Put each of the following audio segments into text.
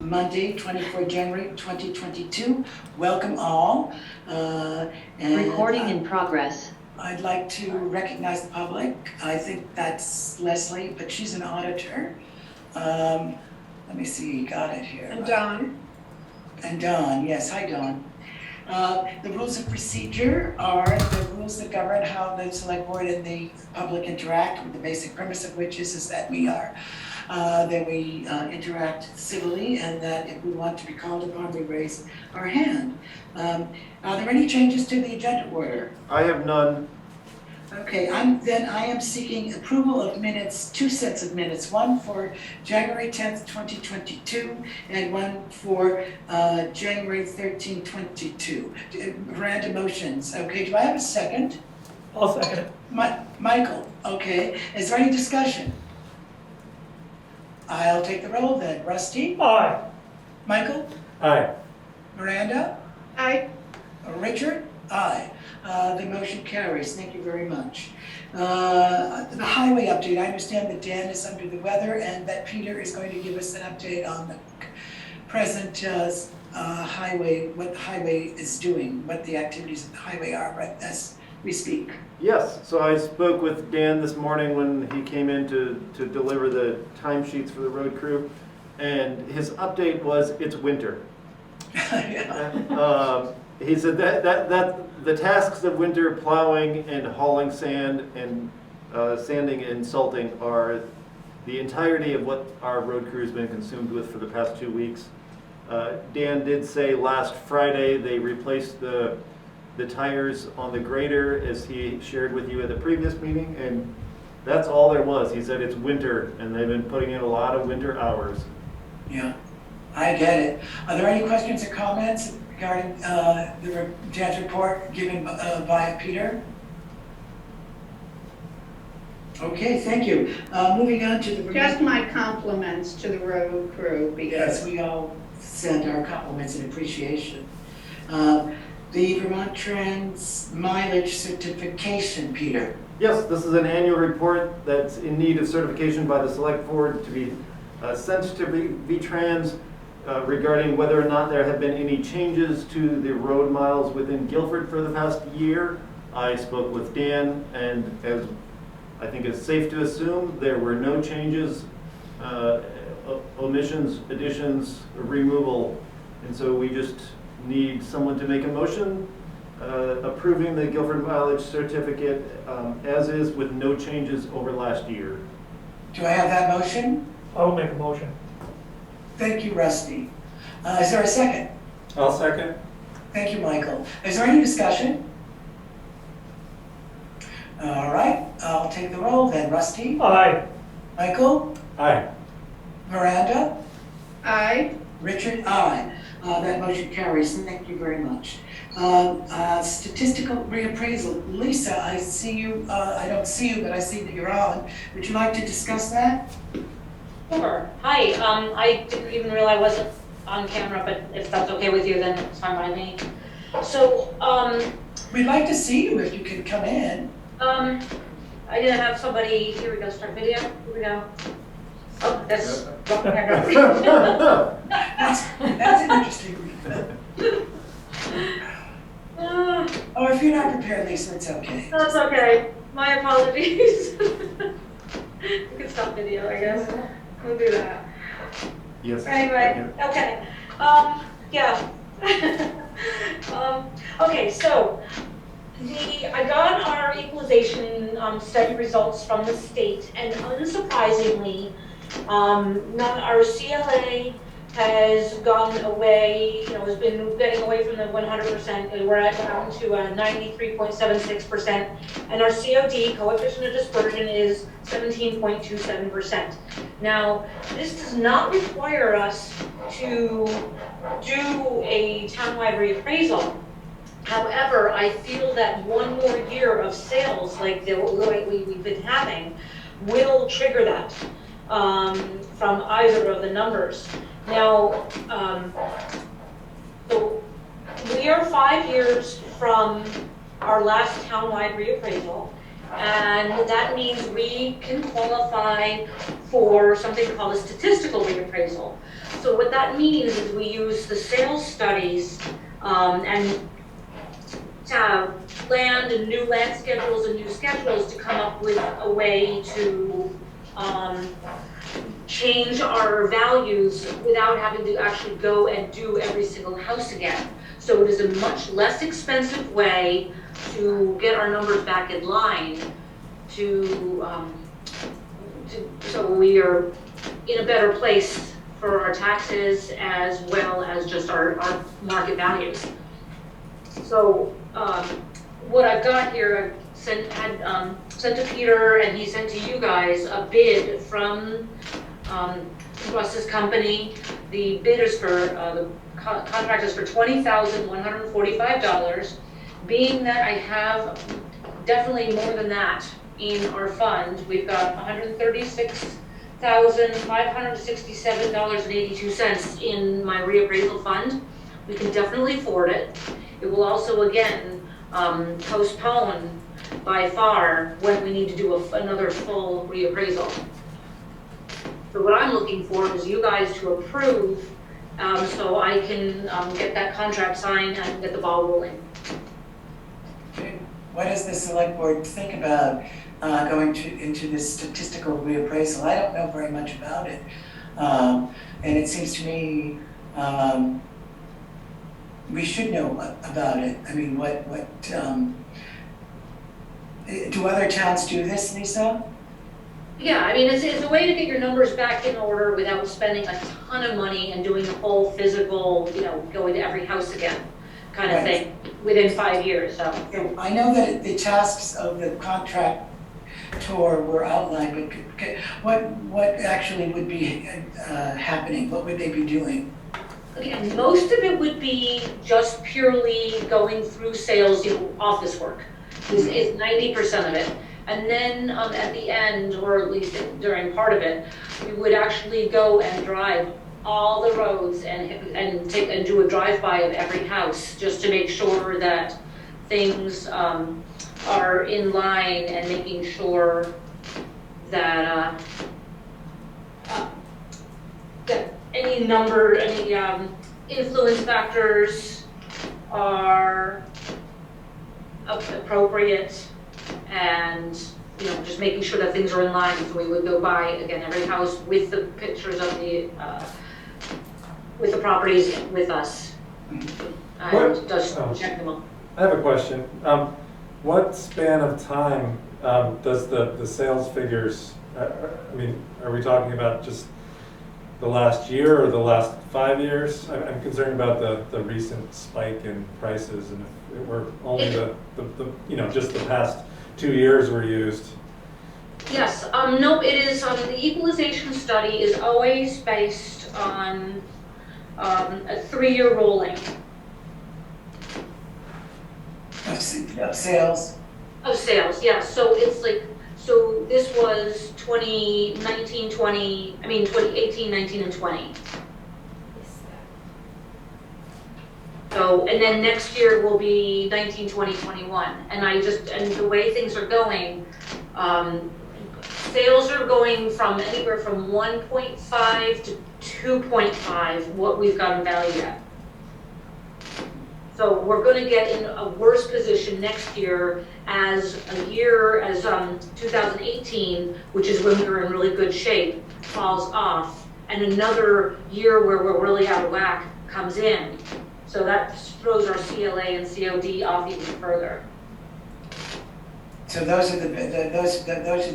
Monday, 24 January 2022. Welcome all. Recording in progress. I'd like to recognize the public. I think that's Leslie, but she's an auditor. Let me see, got it here. And Dawn. And Dawn, yes, hi Dawn. The rules of procedure are the rules that govern how the select board and the public interact, with the basic premise of which is that we are that we interact civilly, and that if we want to be called upon, we raise our hand. Are there any changes to the agenda order? I have none. Okay, I am seeking approval of minutes, two sets of minutes, one for January 10th, 2022, and one for January 13th, 2022. Random motions. Okay, do I have a second? I'll second it. Michael, okay. Is there any discussion? I'll take the roll then. Rusty? Aye. Michael? Aye. Miranda? Aye. Richard? Aye. The motion carries. Thank you very much. The highway update. I understand that Dan is under the weather and that Peter is going to give us an update on the present highway, what the highway is doing, what the activities of the highway are right as we speak. Yes, so I spoke with Dan this morning when he came in to deliver the timesheets for the road crew, and his update was it's winter. He said that the tasks of winter, plowing and hauling sand and sanding and salting, are the entirety of what our road crew has been consumed with for the past 2 weeks. Dan did say last Friday they replaced the tires on the grader, as he shared with you at the previous meeting, and that's all there was. He said it's winter and they've been putting in a lot of winter hours. Yeah, I get it. Are there any questions or comments regarding the Dan's report given by Peter? Okay, thank you. Moving on to the... Just my compliments to the road crew, Yes, because we all send our compliments and appreciation. The VTrans mileage certification, Peter. Yes, this is an annual report that's in need of certification by the Selectboard to be sent to VTrans regarding whether or not there have been any changes to the road miles within Guilford for the past year. I spoke with Dan, and as I think it's safe to assume, there were no changes, omissions, additions, removal, and so we just need someone to make a motion approving the Guilford mileage certificate as is, with no changes over last year. Do I have that motion? I will make a motion. Thank you, Rusty. Is there a second? I'll second. Thank you, Michael. Is there any discussion? All right, I'll take the roll then. Rusty? Aye. Michael? Aye. Miranda? aye. Richard? Aye. That motion carries. Thank you very much. Statistical reappraisal. Lisa, I see you, I don't see you, but I see that you're on. Would you like to discuss that? Sure. Hi. I didn't even realize I wasn't on camera, but if that's okay with you, then it's fine by me. So, We'd like to see you if you could come in. I didn't have somebody. Here we go. Start video. Here we go. Oh, that's. That's an interesting read. Oh, if you're not prepared, Lisa, it's okay. That's okay. My apologies. We can stop video, I guess. We'll do that. Yes. Anyway, okay. Yeah. Okay, so I got our equalization study results from the state, and unsurprisingly, our CLA has gone away, has been getting away from the 100%. We're down to 93.76%, and our COD, coefficient of dispersion, is 17.27%. Now, this does not require us to do a townwide reappraisal. However, I feel that one more year of sales, like we've been having, will trigger that from either of the numbers. Now, so we are 5 years from our last townwide reappraisal. And that means we can qualify for something called a statistical reappraisal. So what that means is we use the sales studies and land and new land schedules and new schedules to come up with a way to change our values without having to actually go and do every single house again. So it is a much less expensive way to get our numbers back in line so we are in a better place for our taxes as well as just our market values. So what I've got here, I sent to Peter and he sent to you guys a bid from Russ's company. The bid is for, the contract is for $20,145. Being that I have definitely more than that in our fund, we've got $136,567.82 in my reappraisal fund. We can definitely afford it. It will also, again, postpone by far when we need to do another full reappraisal. So what I'm looking for is you guys to approve so I can get that contract signed and get the ball rolling. Okay. What does the select board think about going into this statistical reappraisal? I don't know very much about it. And it seems to me we should know about it. I mean, do other towns do this, Lisa? Yeah, I mean, it's a way to get your numbers back in order without spending a ton of money and doing the whole physical, going to every house again kind of thing within 5 years, so. I know that the tasks of the contract tour were outlined, but what actually would be happening? What would they be doing? Again, most of it would be just purely going through sales, office work is 90% of it. And then at the end, or at least during part of it, we would actually go and drive all the roads and do a drive-by of every house just to make sure that things are in line and making sure that that any influence factors are appropriate, and just making sure that things are in line. So we would go by again every house with the pictures of the properties with us, and just check them up. I have a question. What span of time does the sales figures, I mean, are we talking about just the last year or the last 5 years? I'm concerned about the recent spike in prices, and if it were only just the past 2 years were used. Yes, no, it is, the equalization study is always based on a 3-year rolling. Of sales? Of sales, yeah, so it's like, so this was 2018, 19, and 20. So, and then next year will be 19, 20, 21. And the way things are going, sales are going from anywhere from 1.5 to 2.5, what we've got in value at. So we're going to get in a worse position next year as 2018, which is when we were in really good shape, falls off, and another year where we're really out of whack comes in. So that throws our CLA and COD off even further. So those are the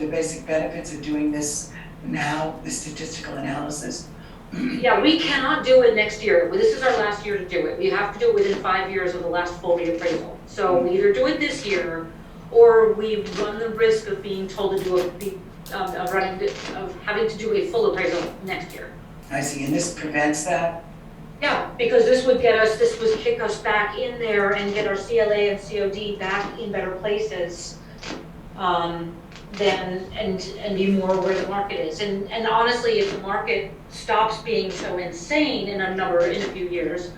basic benefits of doing this now, the statistical analysis. Yeah, we cannot do it next year. This is our last year to do it. We have to do it within 5 years of the last full reappraisal. So we either do it this year, or we run the risk of being told to do of having to do a full appraisal next year. I see, and this prevents that? Yeah, because this would kick us back in there and get our CLA and COD back in better places, and be more where the market is. And honestly, if the market stops being so insane in a few years,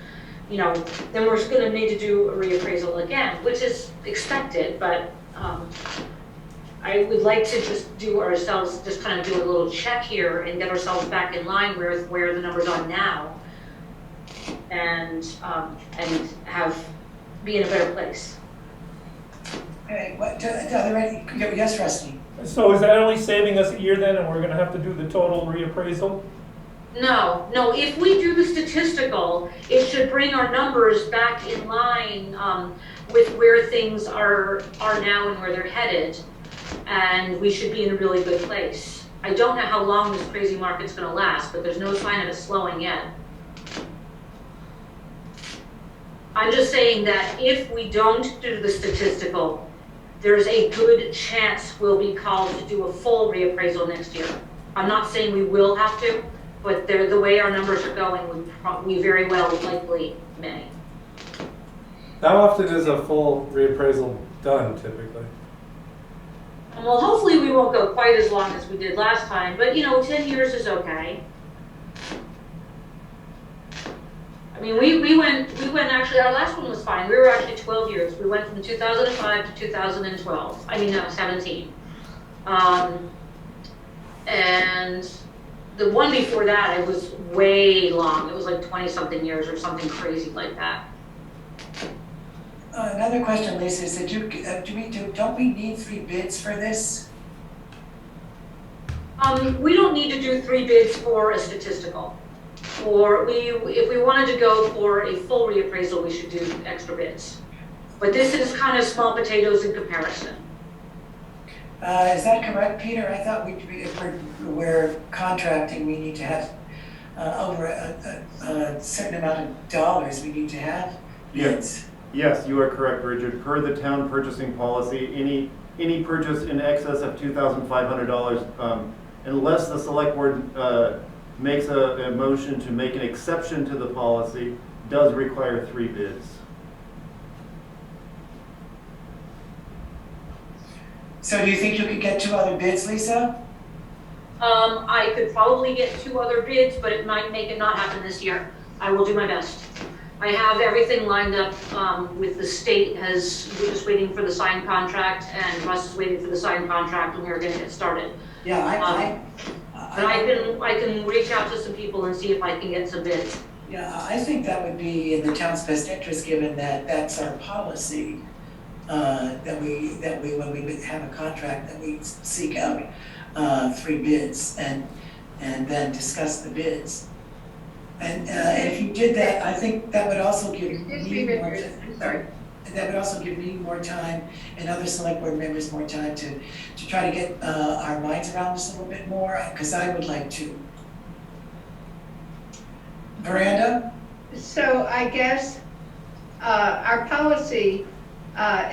then we're going to need to do a reappraisal again, which is expected, but I would like to just do ourselves, just kind of do a little check here and get ourselves back in line where the numbers are now. And be in a better place. Okay, what, are there any, yes, Rusty? So is that only saving us a year then, and we're gonna have to do the total reappraisal? No, if we do the statistical, it should bring our numbers back in line with where things are now and where they're headed, and we should be in a really good place. I don't know how long this crazy market's gonna last, but there's no sign of it slowing yet. I'm just saying that if we don't do the statistical, there's a good chance we'll be called to do a full reappraisal next year. I'm not saying we will have to, but the way our numbers are going, we very well likely may. How often is a full reappraisal done typically? Well, hopefully we won't go quite as long as we did last time, but 10 years is okay. I mean, we went actually, our last one was fine. We were actually 12 years. We went from 2005 to 2012. I mean, no, 17. And the one before that, it was way long. It was like 20-something years or something crazy like that. Another question, Lisa, is that don't we need 3 bids for this? We don't need to do 3 bids for a statistical. Or if we wanted to go for a full reappraisal, we should do extra bids. But this is kind of small potatoes in comparison. Is that correct, Peter? I thought if we're contracting, we need to have over a certain amount of dollars, we need to have bids. Yes, you are correct, Bridget. Per the town purchasing policy, any purchase in excess of $2,500, unless the select board makes a motion to make an exception to the policy, does require 3 bids. So do you think you could get 2 other bids, Lisa? I could probably get 2 other bids, but it might make it not happen this year. I will do my best. I have everything lined up with the state. We're just waiting for the signed contract, and Russ is waiting for the signed contract, and we're going to get started. Yeah, But I can reach out to some people and see if I can get some bids. Yeah, I think that would be in the town's best interest, given that that's our policy. That we when we have a contract, that we seek out 3 bids and then discuss the bids. And if you did that, I think that would also give me more time. That would also give me more time and other select board members more time to try to get our minds around this a little bit more, because I would like to. Miranda? So I guess our policy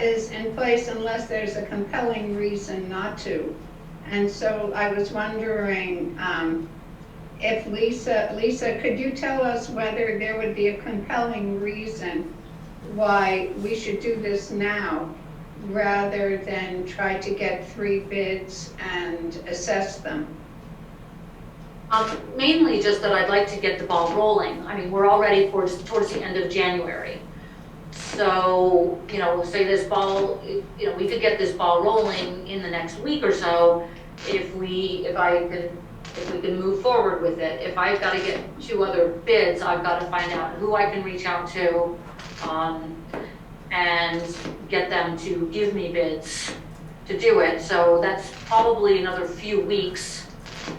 is in place unless there's a compelling reason not to. And so I was wondering if Lisa, could you tell us whether there would be a compelling reason why we should do this now rather than try to get 3 bids and assess them? Mainly just that I'd like to get the ball rolling. I mean, we're already towards the end of January. So, say this ball, we could get this ball rolling in the next week or so if we can move forward with it. If I've got to get 2 other bids, I've got to find out who I can reach out to and get them to give me bids to do it. So that's probably another few weeks,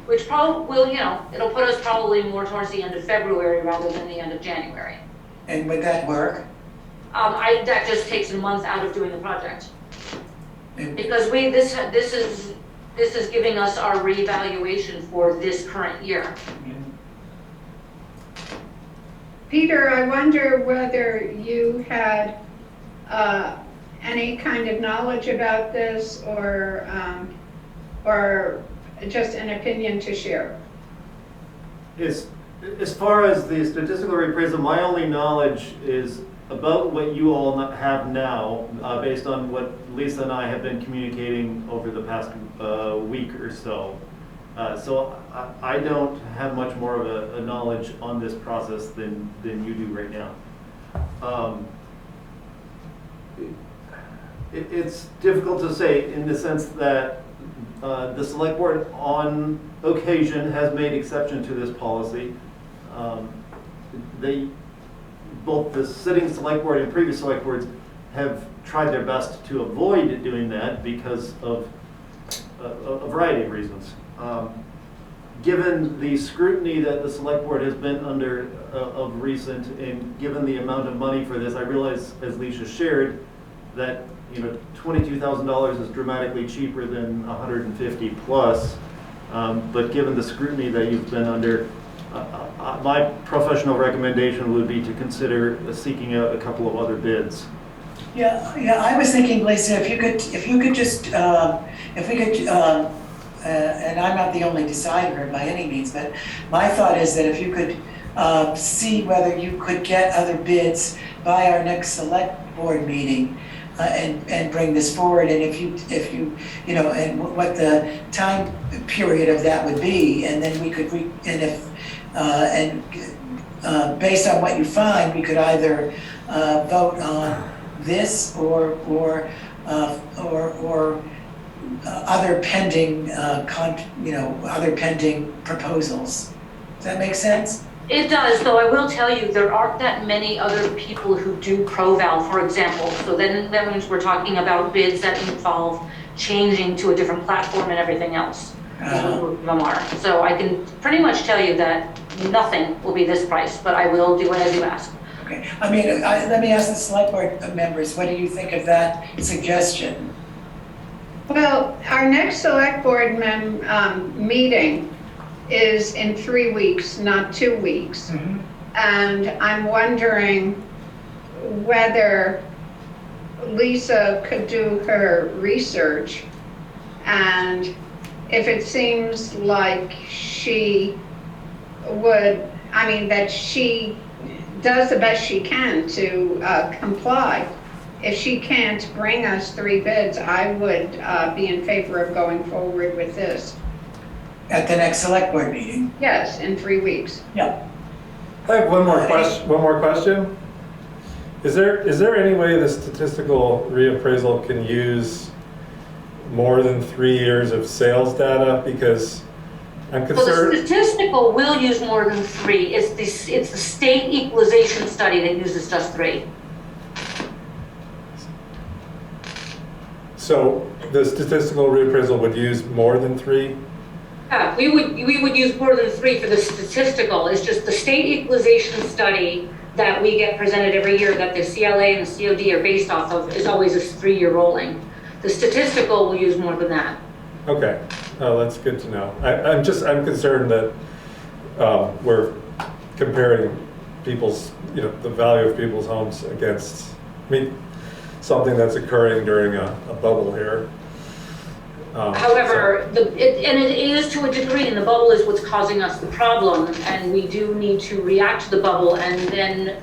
which probably will, it'll put us probably more towards the end of February rather than the end of January. And would that work? That just takes a month out of doing the project. Because this is giving us our reevaluation for this current year. Peter, I wonder whether you had any kind of knowledge about this or just an opinion to share. As far as the statistical reappraisal, my only knowledge is about what you all have now, based on what Lisa and I have been communicating over the past week or so. So I don't have much more of a knowledge on this process than you do right now. It's difficult to say in the sense that The select board on occasion has made exception to this policy. Both the sitting select board and previous select boards have tried their best to avoid doing that because of a variety of reasons. Given the scrutiny that the select board has been under of recent, and given the amount of money for this, I realize, as Leisha shared, that $22,000 is dramatically cheaper than 150 plus. But given the scrutiny that you've been under, my professional recommendation would be to consider seeking out a couple of other bids. Yeah, I was thinking, Lisa, if you could just, if we could, and I'm not the only decider by any means, but my thought is that if you could see whether you could get other bids by our next select board meeting, and bring this forward, and if you and what the time period of that would be, and then we could based on what you find, we could either vote on this or other pending other pending proposals. Does that make sense? It does, though I will tell you, there aren't that many other people who do ProVal, for example. So then that means we're talking about bids that involve changing to a different platform and everything else. So I can pretty much tell you that nothing will be this price, but I will do it as you ask. Okay. I mean, let me ask the select board members, what do you think of that suggestion? Well, our next select board meeting is in 3 weeks, not 2 weeks. Mm-hmm. And I'm wondering whether Lisa could do her research, and if it seems like she would, that she does the best she can to comply. If she can't bring us 3 bids, I would be in favor of going forward with this. At the next select board meeting? Yes, in 3 weeks. Yeah. I have one more question. Is there any way the statistical reappraisal can use more than 3 years of sales data? Because I'm concerned. Well, the statistical will use more than 3. It's the state equalization study that uses just 3. So the statistical reappraisal would use more than 3? Yeah, we would use more than 3 for the statistical. It's just the state equalization study that we get presented every year that the CLA and the COD are based off of is always a 3-year rolling. The statistical will use more than that. Okay, oh, that's good to know. I'm concerned that we're comparing people's, the value of people's homes against, something that's occurring during a bubble here. However, it is to a degree, and the bubble is what's causing us the problem, and we do need to react to the bubble, and then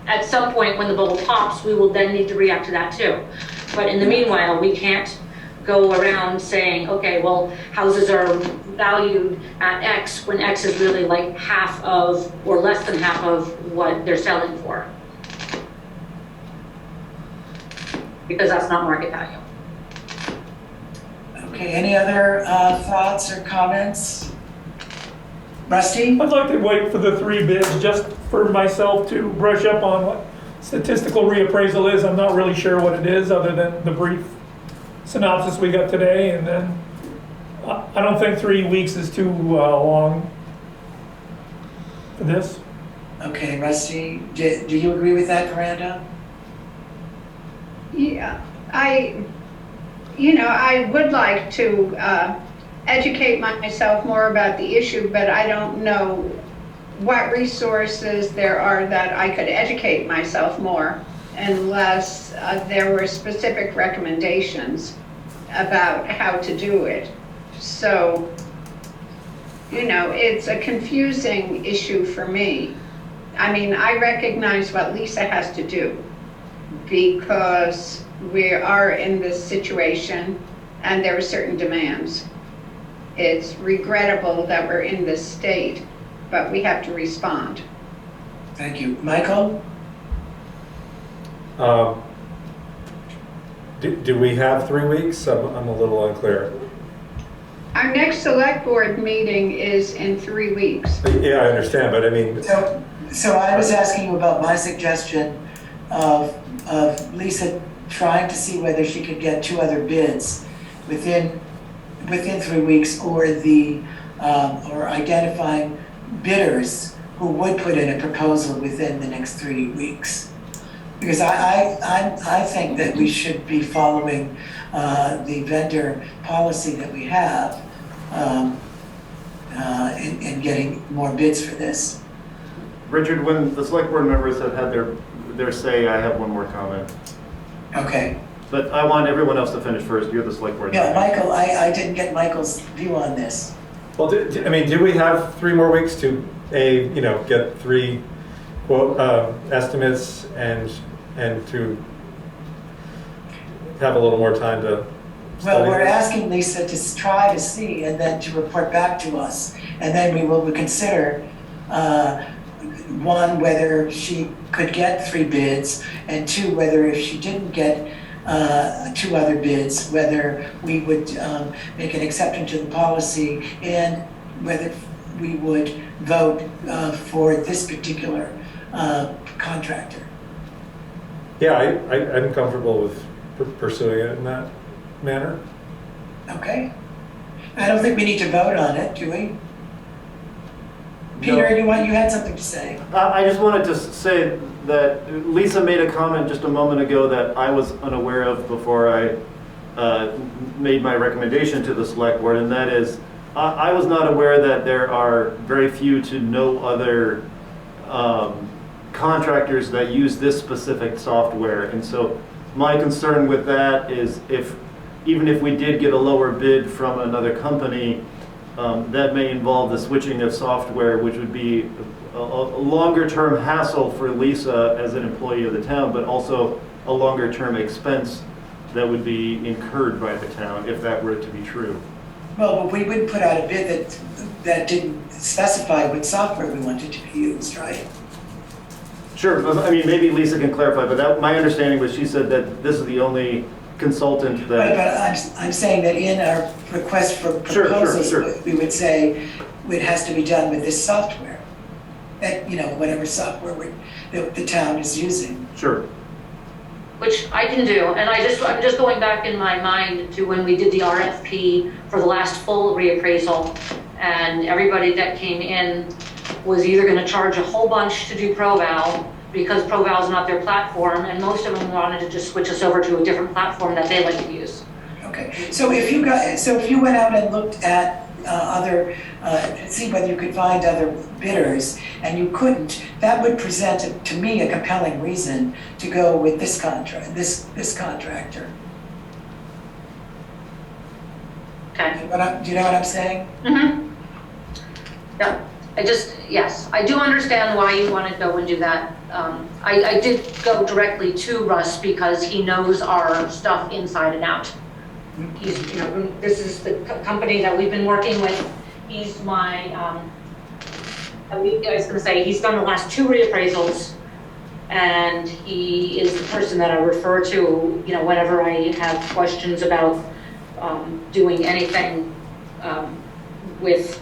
at some point when the bubble pops, we will then need to react to that too. But in the meanwhile, we can't go around saying, okay, well, houses are valued at X when X is really like half of or less than half of what they're selling for. Because that's not market value. Okay, any other thoughts or comments? Rusty? I'd like to wait for the 3 bids just for myself to brush up on what statistical reappraisal is. I'm not really sure what it is other than the brief synopsis we got today, and then I don't think 3 weeks is too long for this. Okay, Rusty, do you agree with that, Miranda? Yeah, I would like to educate myself more about the issue, but I don't know what resources there are that I could educate myself more unless there were specific recommendations about how to do it. So, it's a confusing issue for me. I recognize what Lisa has to do because we are in this situation and there are certain demands. It's regrettable that we're in this state, but we have to respond. Thank you. Michael? Do we have 3 weeks? I'm a little unclear. Our next select board meeting is in 3 weeks. Yeah, I understand, but I mean, So I was asking you about my suggestion of Lisa trying to see whether she could get 2 other bids within 3 weeks, or or identifying bidders who would put in a proposal within the next 3 weeks. Because I think that we should be following the vendor policy that we have in getting more bids for this. Richard, when the select board members have had their say, I have one more comment. Okay. But I want everyone else to finish first. You're the select board. Yeah, member. Michael, I didn't get Michael's view on this. well, I mean, do we have 3 more weeks to, get 3 quote, estimates and to have a little more time to study? Well, we're this? asking Lisa to try to see and then to report back to us. And then we will consider, one, whether she could get 3 bids, and 2, whether if she didn't get 2 other bids, whether we would make an exception to the policy, and whether we would vote for this particular contractor. Yeah, I'm comfortable with pursuing it in that manner. Okay? I don't think we need to vote on it, do we? Peter, you had something to say? I just wanted to say that Lisa made a comment just a moment ago that I was unaware of before I made my recommendation to the select board, and that is, I was not aware that there are very few to no other contractors that use this specific software. And so my concern with that is even if we did get a lower bid from another company, that may involve the switching of software, which would be a longer term hassle for Lisa as an employee of the town, but also a longer term expense that would be incurred by the town if that were to be true. Well, but we wouldn't put out a bid that didn't specify what software we wanted to be used, right? Sure, I mean, maybe Lisa can clarify, but my understanding was she said that this is the only consultant But that. I'm saying that in our request for proposals, Sure. we would say it has to be done with this software. That, whatever software the town is using. Sure. Which I can do, and I'm just going back in my mind to when we did the RFP for the last full reappraisal, and everybody that came in was either gonna charge a whole bunch to do ProVal, because ProVal's not their platform, and most of them wanted to just switch us over to a different platform that they like to use. Okay, so if you went out and looked at see whether you could find other bidders, and you couldn't, that would present to me a compelling reason to go with this contractor. Okay. Do you know what I'm saying? Mm-hmm. Yeah, yes, I do understand why you want to go and do that. I did go directly to Russ because he knows our stuff inside and out. He's, this is the company that we've been working with. He's my, I was gonna say, he's done the last 2 reappraisals, and he is the person that I refer to, whenever I have questions about doing anything with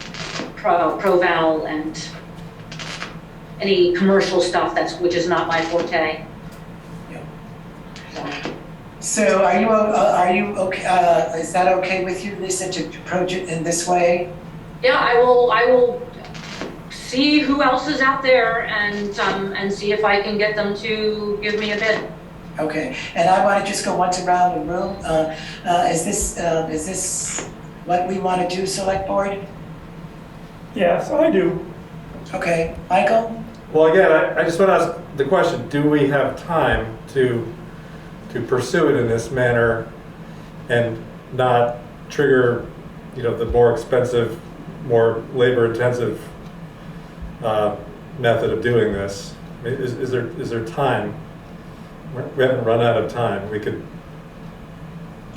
ProVal and any commercial stuff which is not my forte. Yeah. So. So are you okay, is that okay with you, Lisa, to approach it in this way? Yeah, I will see who else is out there and see if I can get them to give me a bid. Okay, and I want to just go once around the room. Is this what we want to do, Select Board? Yes, I do. Okay, Michael? Well, again, I just want to ask the question, do we have time to pursue it in this manner and not trigger, the more expensive, more labor-intensive method of doing this? I mean, is there time? We haven't run out of time. We could.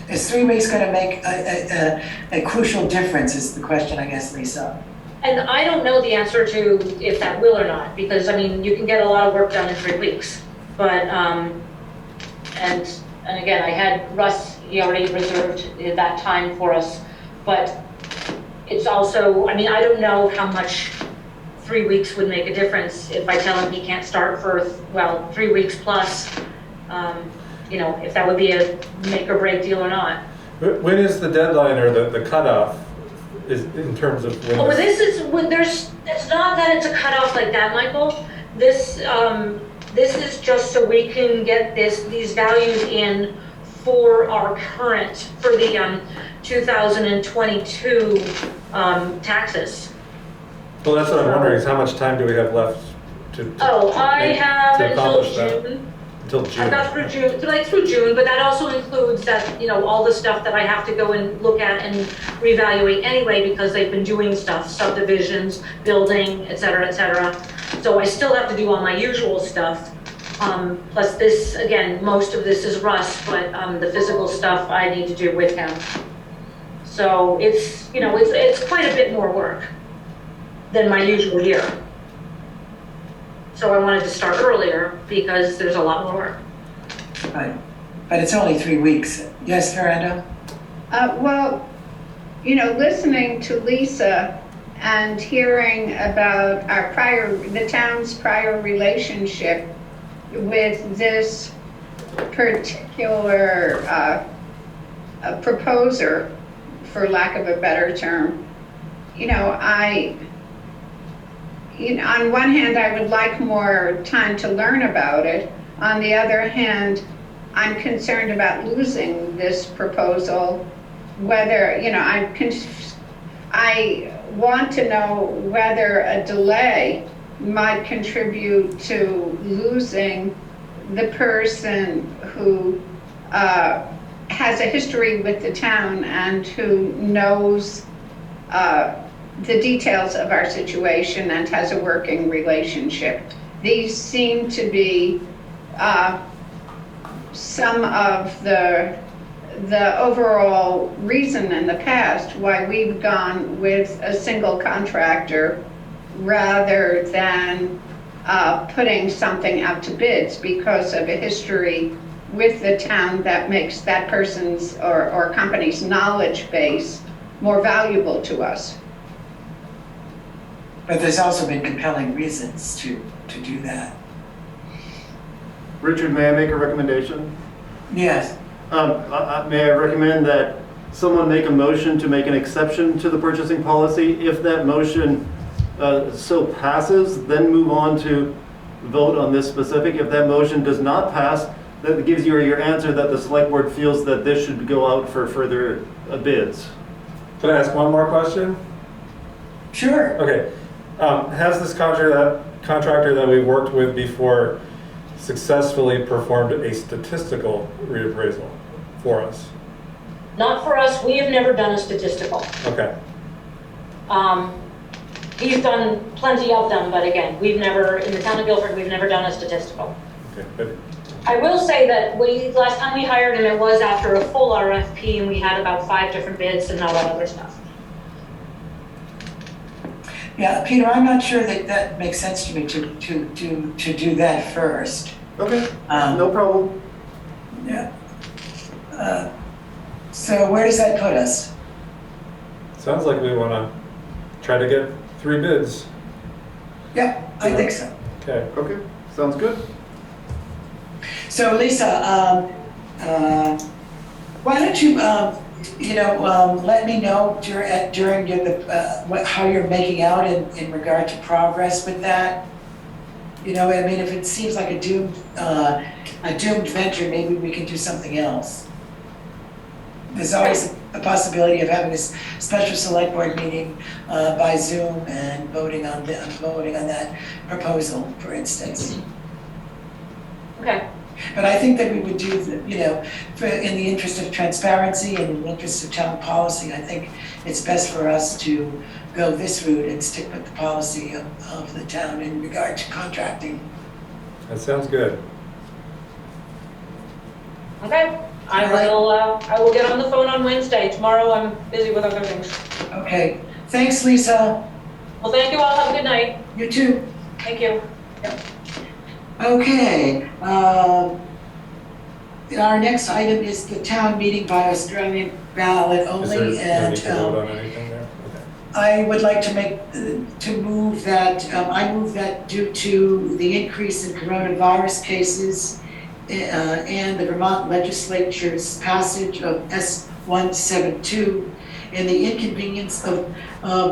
Is 3 weeks going to make a crucial difference is the question, I guess, Lisa. And I don't know the answer to if that will or not, because you can get a lot of work done in 3 weeks. But, and again, I had Russ, he already reserved that time for us, but it's also, I mean, I don't know how much 3 weeks would make a difference if I tell him he can't start for, well, 3 weeks plus. You know, if that would be a make or break deal or not. When is the deadline or the cutoff is in terms of when? Oh, this is, when there's, it's not that it's a cutoff like that, Michael. This is just so we can get these values in for our current, for the 2022 taxes. Well, that's what I'm wondering, is how much time do we have left to Oh, I have to until accomplish that? June. Until June? I've got through June, through June, but that also includes that, you know, all the stuff that I have to go and look at and reevaluate anyway, because they've been doing stuff, subdivisions, building, et cetera, et cetera. So I still have to do all my usual stuff. Plus this, again, most of this is Russ, but the physical stuff I need to do with him. So it's, you know, it's quite a bit more work than my usual year. So I wanted to start earlier because there's a lot more work. Right. But it's only 3 weeks. Yes, Miranda? Well, you know, listening to Lisa and hearing about the town's prior relationship with this particular proposer, for lack of a better term, you know, on one hand, I would like more time to learn about it. On the other hand, I'm concerned about losing this proposal, whether, you know, I want to know whether a delay might contribute to losing the person who has a history with the town and who knows the details of our situation and has a working relationship. These seem to be some of the overall reason in the past why we've gone with a single contractor rather than putting something out to bids, because of a history with the town that makes that person's or company's knowledge base more valuable to us. But there's also been compelling reasons to do that. Richard, may I make a recommendation? Yes. May I recommend that someone make a motion to make an exception to the purchasing policy? If that motion so passes, then move on to vote on this specific. If that motion does not pass, that gives you your answer that the select board feels that this should go out for further bids. Can I ask one more question? Sure. Okay. Has this contractor that we worked with before successfully performed a statistical reappraisal for us? Not for us, we have never done a statistical. Okay. He's done plenty of them, but again, we've never, in the town of Guilford, we've never done a statistical. Okay, good. I will say that last time we hired him, it was after a full RFP and we had about 5 different bids and all that other stuff. Yeah, Peter, I'm not sure that makes sense to me to do that first. Okay, no problem. Yeah. So where does that put us? Sounds like we want to try to get 3 bids. Yeah, I think so. Okay. Okay, sounds good. So Lisa, why don't you, let me know during how you're making out in regard to progress with that. You know, I mean, if it seems like a doomed venture, maybe we can do something else. There's always a possibility of having this special select board meeting by Zoom and voting on that proposal, for instance. Okay. But I think that we would do, in the interest of transparency and in the interest of town policy, I think it's best for us to go this route and stick with the policy of the town in regard to contracting. That sounds good. Okay. I will get on the phone on Wednesday. Tomorrow I'm busy with other things. Okay. Thanks, Lisa. Well, thank you all. Have a good night. You too. Thank you. Okay. Our next item is the town meeting by Australian ballot Is only, there and need to vote on anything there? Okay. I would like to move that, I move that due to the increase in coronavirus cases and the Vermont legislature's passage of S-172 and the inconvenience of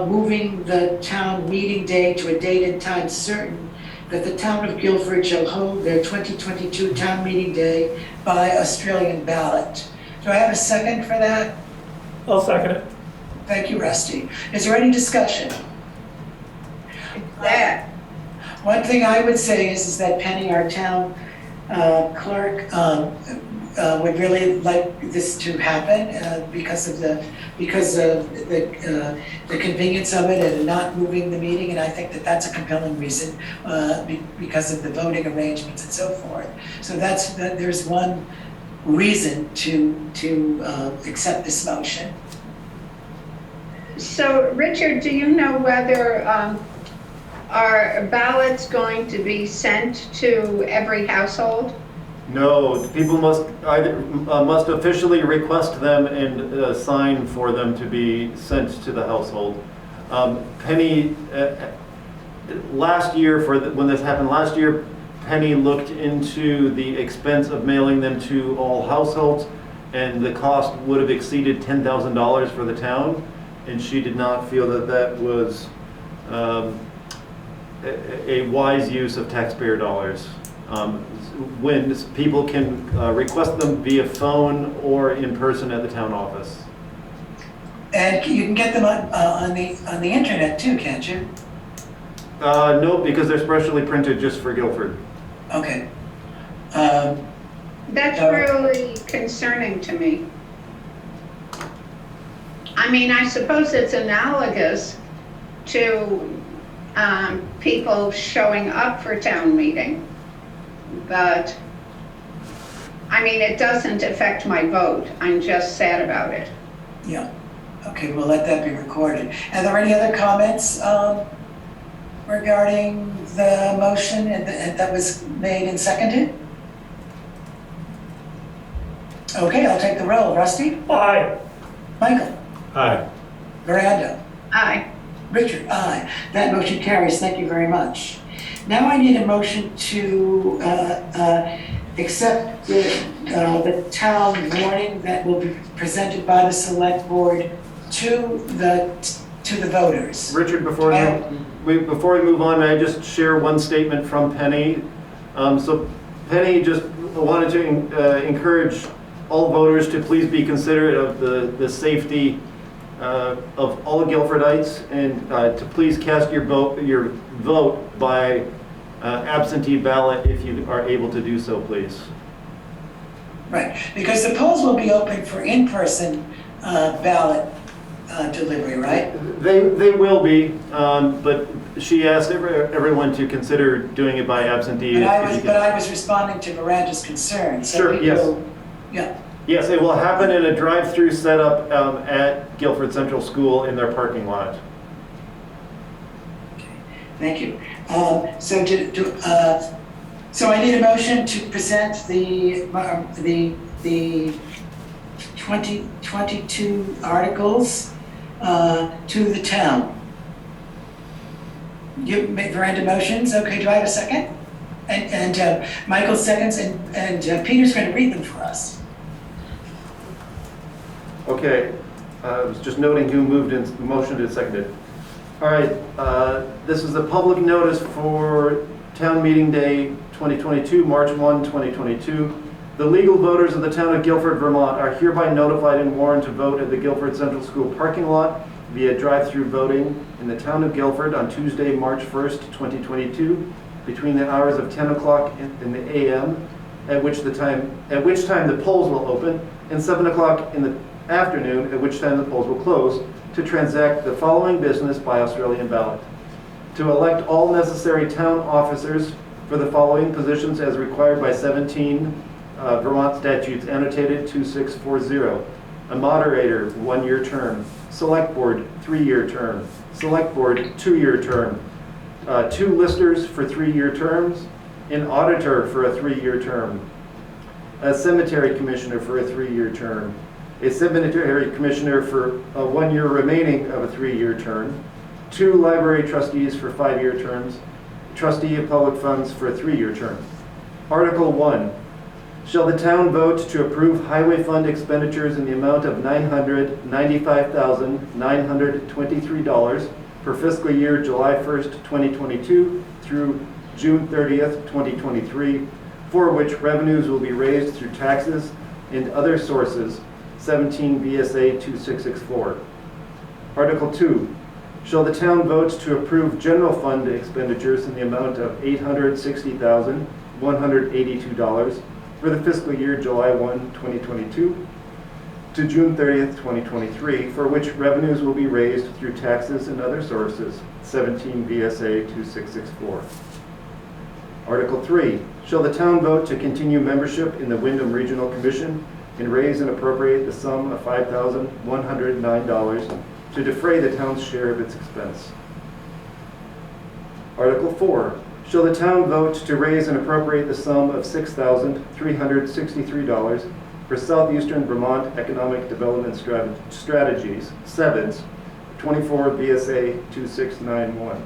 moving the town meeting day to a date and time certain, that the town of Guilford shall hold their 2022 town meeting day by Australian ballot. Do I have a second for that? I'll second it. Thank you, Rusty. Is there any discussion? That, One thing I would say is that Penny, our town clerk, would really like this to happen because of the convenience of it and not moving the meeting, and I think that that's a compelling reason because of the voting arrangements and so forth. So there's one reason to accept this motion. so Richard, do you know whether are ballots going to be sent to every household? No, people must either, must officially request them and sign for them to be sent to the household. Penny, last year, when this happened last year, Penny looked into the expense of mailing them to all households, and the cost would have exceeded $10,000 for the town, and she did not feel that that was a wise use of taxpayer dollars. When people can request them via phone or in person at the town office. And you can get them on the internet too, can't you? No, because they're specially printed just for Guilford. Okay. That's really concerning to me. I mean, I suppose it's analogous to people showing up for town meeting, but I mean, it doesn't affect my vote. I'm just sad about it. Yeah. Okay, we'll let that be recorded. Are there any other comments regarding the motion that was made and seconded? Okay, I'll take the roll. Rusty? Aye. Michael? Aye. Miranda? Aye. Richard? Aye. That motion carries. Thank you very much. Now I need a motion to accept the town warning that will be presented by the select board to the voters. Richard, before we move on, may I just share one statement from Penny? So Penny just wanted to encourage all voters to please be considerate of the safety of all Guilfordites, and to please cast your vote by absentee ballot if you are able to do so, please. Right, because the polls will be open for in-person ballot delivery, right? They will be, but she asked everyone to consider doing it by absentee. But if you can. I was responding to Miranda's concern. So Sure, yes. Yeah. Yes, it will happen in a drive-through setup at Guilford Central School in their parking lot. Thank you. So I need a motion to present the 2022 articles to the town. You make Miranda motions. Okay, do I have a second? And Michael seconds, and Peter's going to read them for us. Okay, I was just noting who moved and motioned and seconded. All right, this is a public notice for town meeting day 2022, March 1, 2022. The legal voters of the town of Guilford, Vermont are hereby notified and warned to vote at the Guilford Central School parking lot via drive-through voting in the town of Guilford on Tuesday, March 1st, 2022, between the hours of 10 o'clock in the a.m., at which time the polls will open, and 7 o'clock in the afternoon, at which time the polls will close, to transact the following business by Australian ballot. To elect all necessary town officers for the following positions as required by 17 Vermont statutes annotated 2640. A moderator, 1-year term. Select board, 3-year term. Select board, 2-year term. 2 listers for 3-year terms. An auditor for a 3-year term. A cemetery commissioner for a 3-year term. a cemetery commissioner for 1 year remaining of a 3-year term, 2 library trustees for 5-year terms, trustee of public funds for a 3-year term. Article 1, shall the town vote to approve highway fund expenditures in the amount of $995,923 for fiscal year July 1st, 2022 through June 30th, 2023, for which revenues will be raised through taxes and other sources, 17 V.S.A. 2664. Article 2, shall the town vote to approve general fund expenditures in the amount of $860,182 for the fiscal year July 1, 2022 to June 30th, 2023, for which revenues will be raised through taxes and other sources, 17 V.S.A. 2664. Article 3, shall the town vote to continue membership in the Wyndham Regional Commission and raise and appropriate the sum of $5,109 to defray the town's share of its expense. Article 4, shall the town vote to raise and appropriate the sum of $6,363 for Southeastern Vermont Economic Development Strategies, SEVEDS, 24 V.S.A. 2691.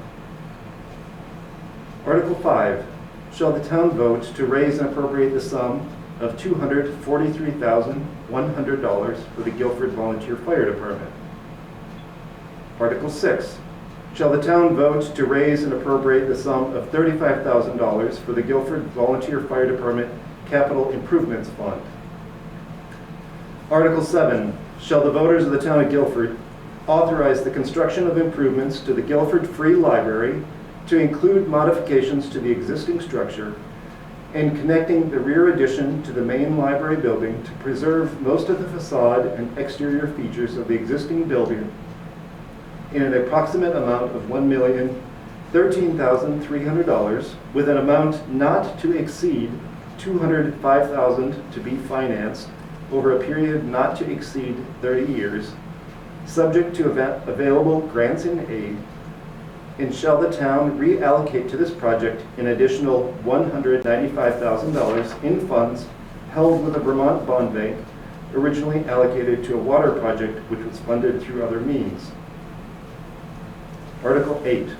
Article 5, shall the town vote to raise and appropriate the sum of $243,100 for the Guilford Volunteer Fire Department. Article 6, shall the town vote to raise and appropriate the sum of $35,000 for the Guilford Volunteer Fire Department Capital Improvements Fund. Article 7, shall the voters of the town of Guilford authorize the construction of improvements to the Guilford Free Library to include modifications to the existing structure and connecting the rear addition to the main library building to preserve most of the facade and exterior features of the existing building in an approximate amount of $1,013,300 with an amount not to exceed $205,000 to be financed over a period not to exceed 30 years, subject to available grants and aid, and shall the town reallocate to this project an additional $195,000 in funds held with the Vermont Bond Bank, originally allocated to a water project which was funded through other means. Article 8,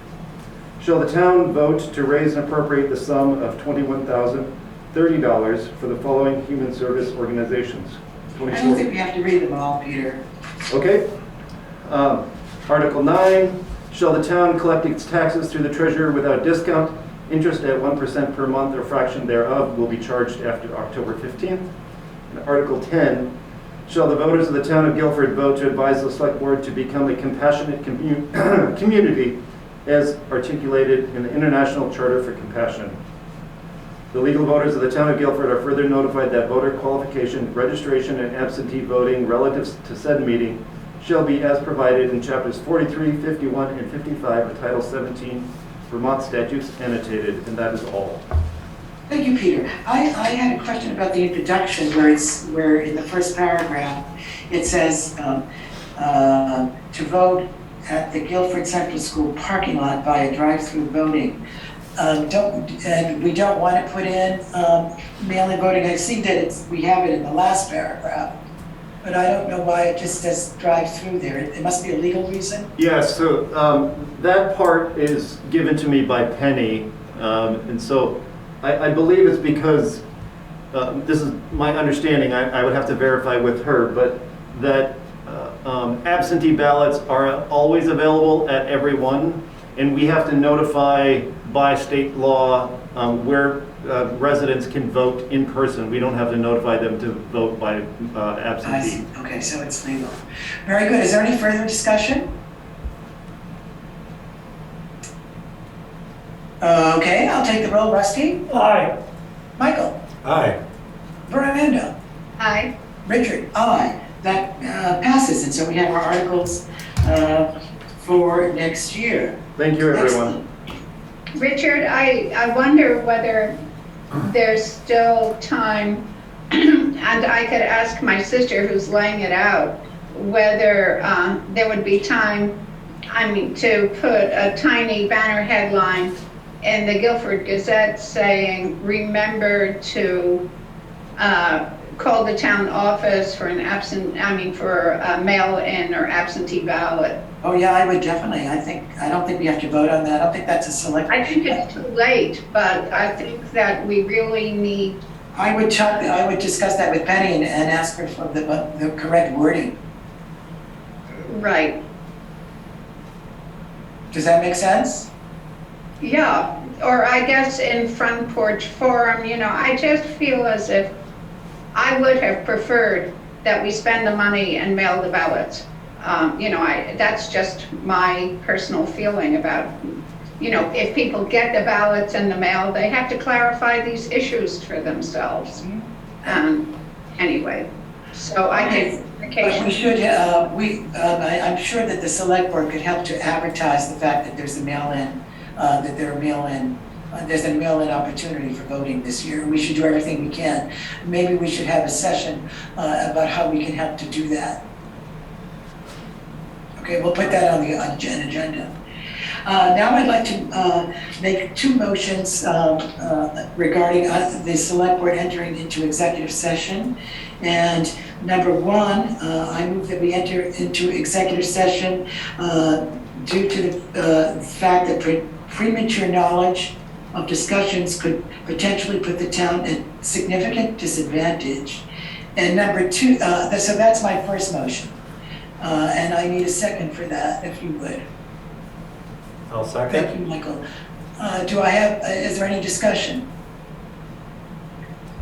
shall the town vote to raise and appropriate the sum of $21,030 for the following human service organizations? I don't think we have to read them all, Peter. Okay. Article 9, shall the town collect its taxes through the treasurer without discount? Interest at 1% per month or fraction thereof will be charged after October 15th. And Article 10, shall the voters of the town of Guilford vote to advise the select board to become a compassionate community as articulated in the International Charter for Compassion. The legal voters of the town of Guilford are further notified that voter qualification, registration, and absentee voting relative to said meeting shall be as provided in chapters 43, 51, and 55 of Title 17 Vermont statutes annotated, and that is all. Thank you, Peter. I had a question about the introduction where in the first paragraph it says to vote at the Guilford Central School parking lot by a drive-through voting. We don't want to put in mail-in voting. I see that we have it in the last paragraph, but I don't know why it just says drive-through there. It must be a legal reason. Yes, so that part is given to me by Penny, and so I believe it's because, this is my understanding, I would have to verify with her, but that absentee ballots are always available at every one, and we have to notify by state law where residents can vote in person. We don't have to notify them to vote by absentee. I see. Okay, so it's legal. Very good. Is there any further discussion? Okay, I'll take the roll. Rusty? Aye. Michael? Aye. Miranda? Aye. Richard? Aye. That passes, and so we have our articles for next year. Thank you, everyone. Richard, I wonder whether there's still time, and I could ask my sister who's laying it out, whether there would be time, to put a tiny banner headline in the Guilford Gazette saying, remember to call the town office for an for a mail-in or absentee ballot. Oh, yeah, I would definitely. I don't think we have to vote on that. I don't think that's a select. I think it's too late, but I think that we really need, I would discuss that with Penny and ask her for the correct wording. right, Does that make sense? yeah. Or I guess in front porch forum, I just feel as if I would have preferred that we spend the money and mail the ballots. That's just my personal feeling about, if people get the ballots in the mail, they have to clarify these issues for themselves. Anyway, so I think But we should, I'm sure that the select board could help to advertise the fact that there's a mail-in, there's a mail-in opportunity for voting this year. We should do everything we can. Maybe we should have a session about how we can help to do that. Okay, we'll put that on the agenda. Now I'd like to make two motions regarding the select board entering into executive session. And number one, I move that we enter into executive session due to the fact that premature knowledge of discussions could potentially put the town at significant disadvantage. And number two, so that's my first motion. And I need a second for that, if you would. I'll second. Thank you, Michael. Is there any discussion?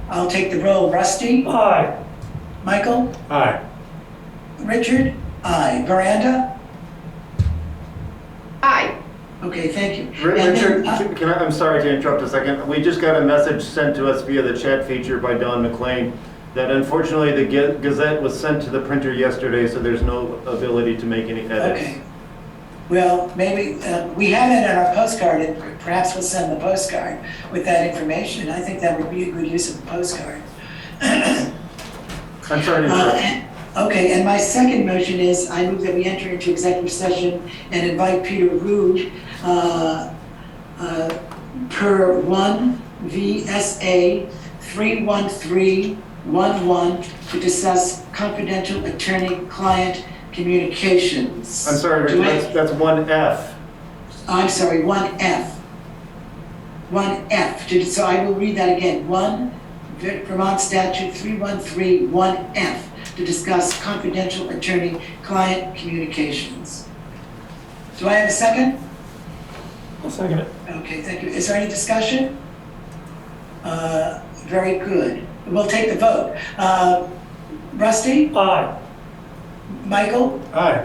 I'll take the roll. Rusty? Aye. Michael? Aye. Richard? Aye. Veranda? aye. Okay, thank you. And Richard, then, I'm sorry to interrupt a second. We just got a message sent to us via the chat feature by Don McLean that unfortunately the Gazette was sent to the printer yesterday, so there's no ability to make any edits. Okay. Well, maybe, we have it on our postcard, and perhaps we'll send the postcard with that information. I think that would be a good use of the postcard. I'm sorry to interrupt. Okay, and my second motion is I move that we enter into executive session and invite Peter Rude per 1 V.S.A. 31311 to discuss confidential attorney-client communications. I'm sorry, Richard, that's 1F. I'm sorry, 1F. 1F. So I will read that again. 1 Vermont Statute 3131F to discuss confidential attorney-client communications. Do I have a second? I'll second it. Okay, thank you. Is there any discussion? Very good. We'll take the vote. Rusty? Aye. Michael? Aye.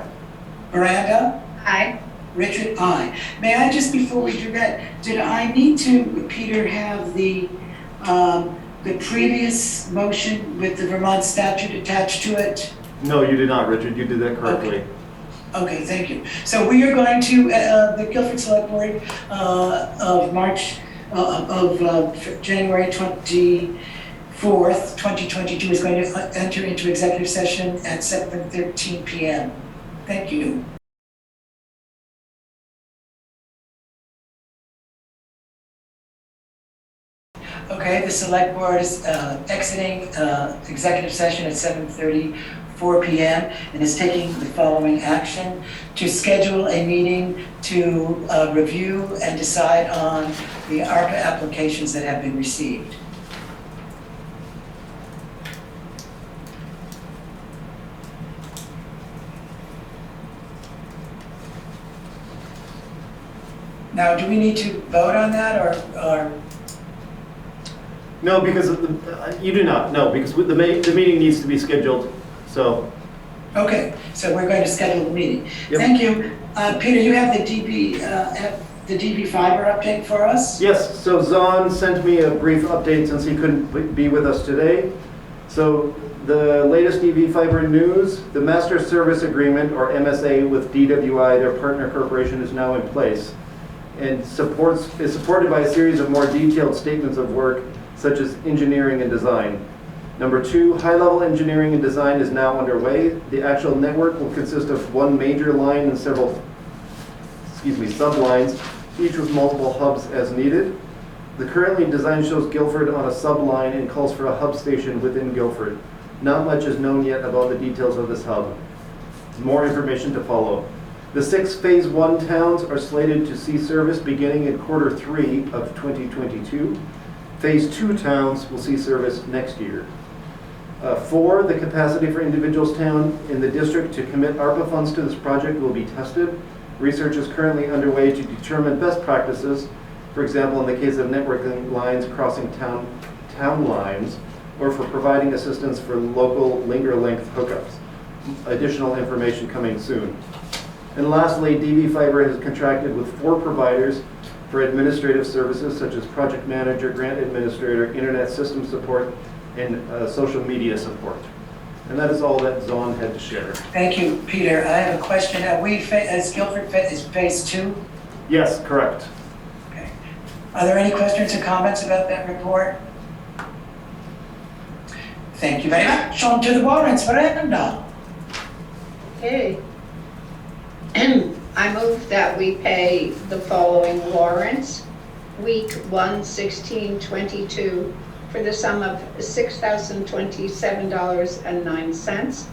Miranda? Aye. Richard? Aye. May I just, before we do that, did I need to, Peter, have the previous motion with the Vermont statute attached to it? No, you did not, Richard. You did that correctly. Okay, thank you. So we are going to, the Guilford Select Board of January 24th, 2022 is going to enter into executive session at 7:13 p.m. Thank you. Okay, the Select Board is exiting executive session at 7:34 p.m. and is taking the following action: to schedule a meeting to review and decide on the ARPA applications that have been received. Now, do we need to vote on that or No, because you do not. No, because the meeting needs to be scheduled. So Okay, so we're going to schedule the meeting. Yep. Thank you. Peter, you have the DVFiber update for us? yes, so Zahn sent me a brief update since he couldn't be with us today. So the latest DVFiber news: the Master Service Agreement, or MSA, with DWI, their partner corporation, is now in place, and is supported by a series of more detailed statements of work, such as engineering and design. Number 2, high-level engineering and design is now underway. The actual network will consist of one major line and several, sublines, each with multiple hubs as needed. The currently design shows Guilford on a subline and calls for a hub station within Guilford. Not much is known yet about the details of this hub. More information to follow. The 6 Phase 1 towns are slated to see service beginning in Q3 of 2022. Phase 2 towns will see service next year. 4, the capacity for individuals town in the district to commit ARPA funds to this project will be tested. Research is currently underway to determine best practices, for example, in the case of networking lines crossing town lines, or for providing assistance for local linear length hookups. Additional information coming soon. And lastly, DVFiber has contracted with 4 providers for administrative services such as project manager, grant administrator, internet system support, and social media support. And that is all that Zon had to share. Thank you, Peter. I have a question. Is Guilford is phase 2? Yes, correct. Okay. Are there any questions or comments about that report? Thank you very much. On to the warrants. Miranda. Okay. I move that we pay the following warrants. Week 1, 16/22, for the sum of $6,027.09.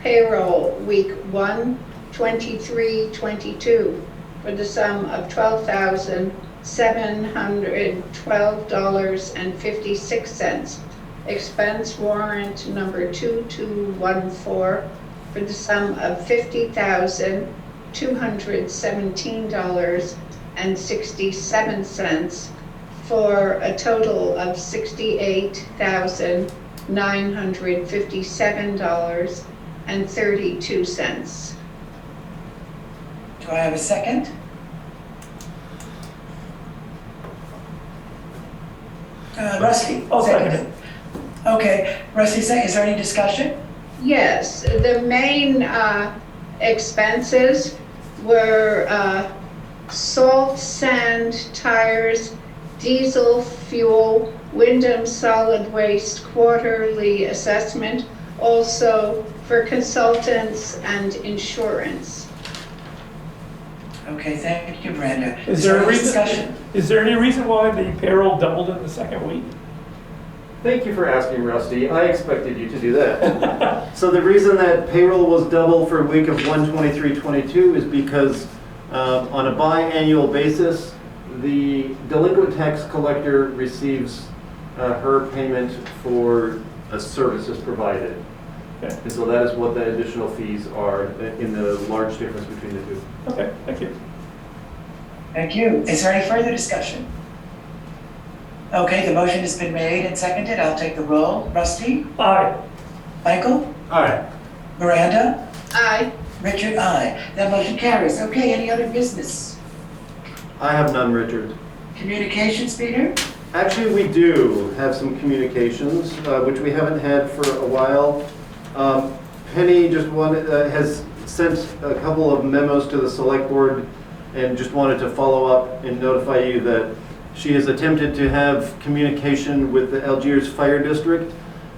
Payroll, week 1, 23/22, for the sum of $12,712.56. Expense warrant number 2214, for the sum of $50,217.67, for a total of $68,957.32. Do I have a second? Rusty. I'll second it. Okay, Rusty, is there any discussion? Yes, the main expenses were salt, sand, tires, diesel, fuel, Wyndham solid waste quarterly assessment, also for consultants and insurance. Okay, thank you, Brenda. Is there a any reason, discussion? is there any reason why the payroll doubled in the second week? Thank you for asking, Rusty. I expected you to do that. So the reason that payroll was double for week of 1/23/22 is because on a biannual basis, the delinquent tax collector receives her payment for services provided. Okay. And so that is what the additional fees are in the large difference between the two. Okay, thank you. Thank you. Is there any further discussion? Okay, the motion has been made and seconded. I'll take the roll. Rusty? Aye. Michael? Aye. Miranda? Aye. Richard? Aye. That motion carries. Okay, any other business? I have none, Richard. Communications, Peter? Actually, we do have some communications, which we haven't had for a while. Penny just has sent a couple of memos to the select board and just wanted to follow up and notify you that she has attempted to have communication with the Algiers Fire District,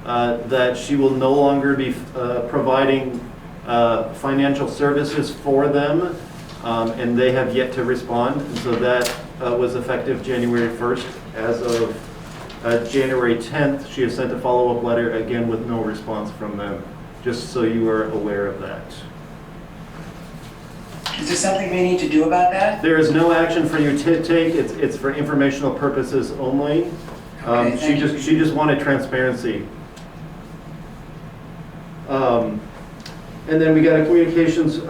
that she will no longer be providing financial services for them, and they have yet to respond. And so that was effective January 1st. As of January 10th, she has sent a follow-up letter, again with no response from them, just so you are aware of that. Is there something we need to do about that? There is no action for you to take. It's for informational purposes only. Okay, thank you. She just wanted transparency. And then we got a communications,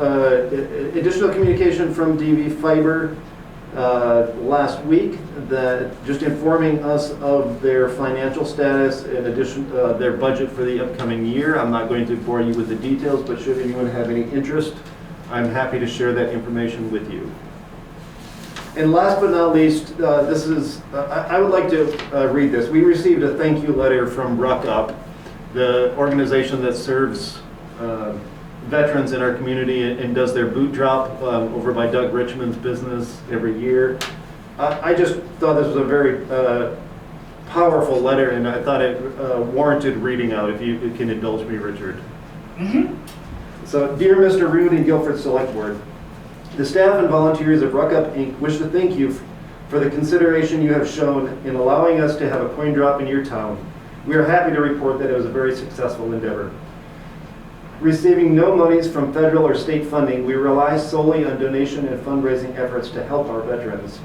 additional communication from DVFiber last week, that just informing us of their financial status, in addition their budget for the upcoming year. I'm not going to bore you with the details, but should anyone have any interest, I'm happy to share that information with you. And last but not least, this is, I would like to read this. We received a thank you letter from Ruck Up, the organization that serves veterans in our community and does their boot drop over by Doug Richmond's business every year. I just thought this was a very powerful letter, and I thought it warranted reading out, if you can indulge me, Richard. Mm-hmm. So, dear Mr. Root and Guilford Select Board, the staff and volunteers of Ruck Up Inc. wish to thank you for the consideration you have shown in allowing us to have a coin drop in your town. We are happy to report that it was a very successful endeavor. Receiving no monies from federal or state funding, we rely solely on donation and fundraising efforts to help our veterans.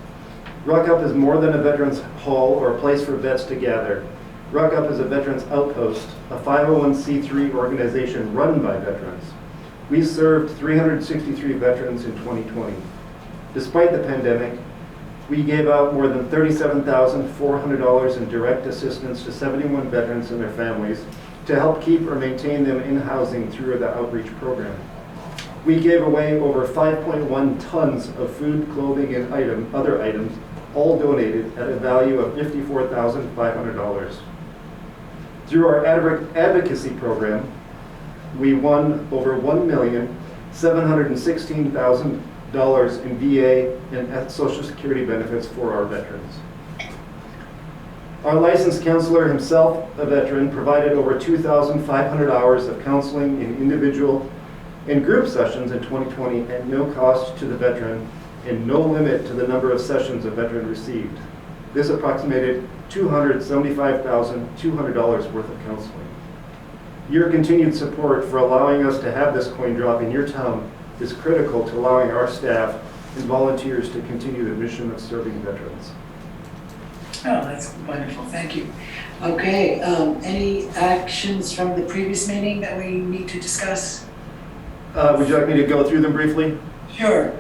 Ruck Up is more than a veterans hall or a place for vets to gather. Ruck Up is a veterans outpost, a 501c3 organization run by veterans. We served 363 veterans in 2020. Despite the pandemic, we gave out more than $37,400 in direct assistance to 71 veterans and their families to help keep or maintain them in housing through the outreach program. We gave away over 5.1 tons of food, clothing, and other items, all donated at a value of $54,500. Through our advocacy program, we won over $1,716,000 in VA and Social Security benefits for our veterans. Our licensed counselor, himself a veteran, provided over 2,500 hours of counseling in individual and group sessions in 2020 at no cost to the veteran and no limit to the number of sessions a veteran received. This approximated $275,200 worth of counseling. Your continued support for allowing us to have this coin drop in your town is critical to allowing our staff and volunteers to continue the mission of serving veterans. Oh, that's wonderful, thank you. Okay, any actions from the previous meeting that we need to discuss? Would you like me to go through them briefly? Sure.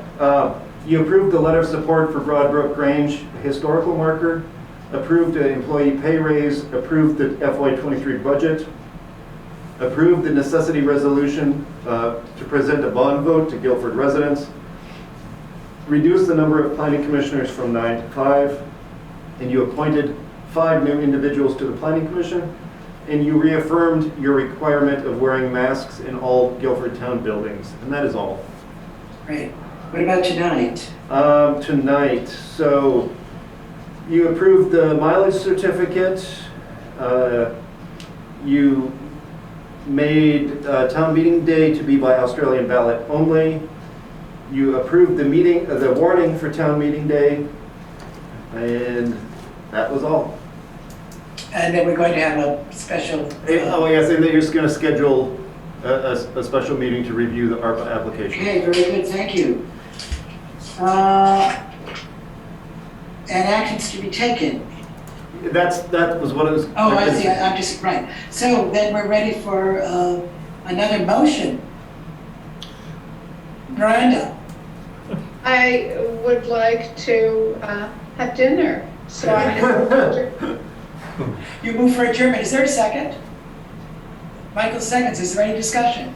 You approved the letter of support for Broadbrook Grange historical marker, approved an employee pay raise, approved the FY23 budget, approved the necessity resolution to present a bond vote to Guilford residents, reduced the number of planning commissioners from 9 to 5, and you appointed 5 new individuals to the planning commission, and you reaffirmed your requirement of wearing masks in all Guilford town buildings, and that is all. Great. What about tonight? Tonight, so you approved the mileage certificate, you made town meeting day to be by Australian ballot only, you approved the meeting, the warning for town meeting day, and that was all. And then we're going to have a special. Oh yes, and then you're just going to schedule a special meeting to review the ARPA application. Okay, very good, thank you. And actions to be taken. That was what it was. Oh, I see, I'm just, right. So then we're ready for another motion. Miranda? I would like to have dinner, so I'm You move for adjournment. Is there a second? Michael seconds. Is there any discussion?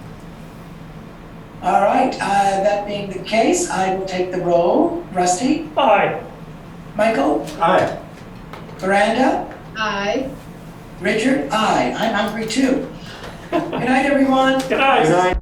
All right, that being the case, I will take the roll. Rusty? Aye. Michael? Aye. Miranda? Aye. Richard? Aye. I'm hungry too. Good night, everyone. Good night. Good night.